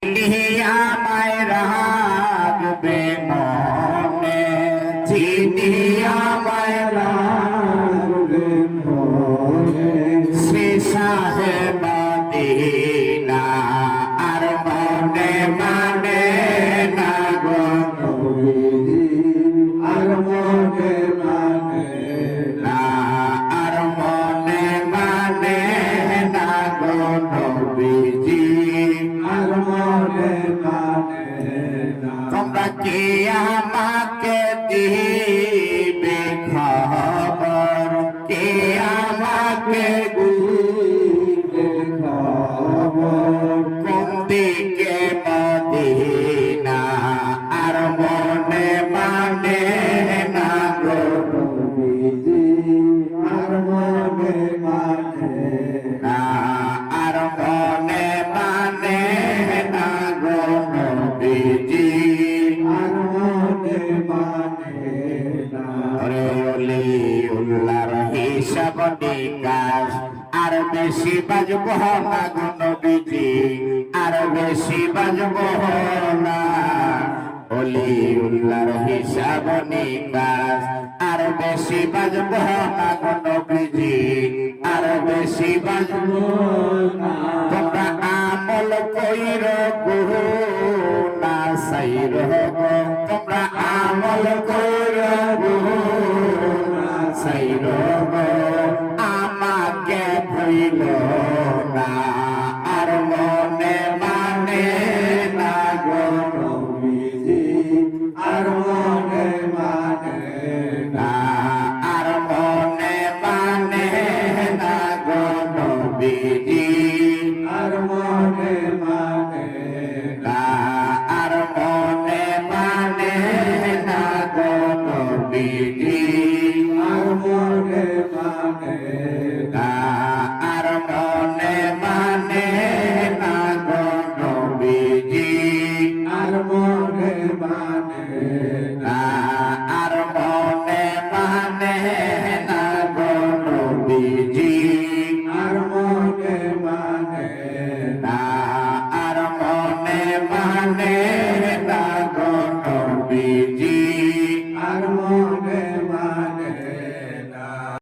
আমায় রাখবে মনে, চিনি আমায় রাখবে মনে, সে সাহেব মদিনা আর মনে মানে না গো নবীজি, আর মনে মানে না, আর মনে মানে না গো নবীজি, আর মনে মানে না। তোমরা কি আমাকে দিবে খবর, কে আমাকে দিবে খবর, কোন দিকে মদিনা আর মনে মানে না গো নবীজি, আর মনে মানে না, আর মনে মানে না গো নবীজি, আর মনে মানে না। ওরে ওলিউল্লাহর হিসাব নিকাশ আর বেশি বাজব না গো নবীজি, আর বেশি বাজব না। ওলিউল্লাহর হিসাব নিকাশ আর বেশি বাজব না গো নবীজি, আর বেশি বাজব না। তোমরা আমল কইর গো না সাইর গো, তোমরা আমল কইর গো না সাইর গো, আমাকে ভুইল না আর মনে মানে না গো নবীজি, আর মনে মানে না, আর মনে মানে না গো নবীজি, আর মনে মানে না, আর মনে মানে না গো নবীজি, আর মনে মানে না, আর মনে মানে না গো নবীজি, আর মনে মানে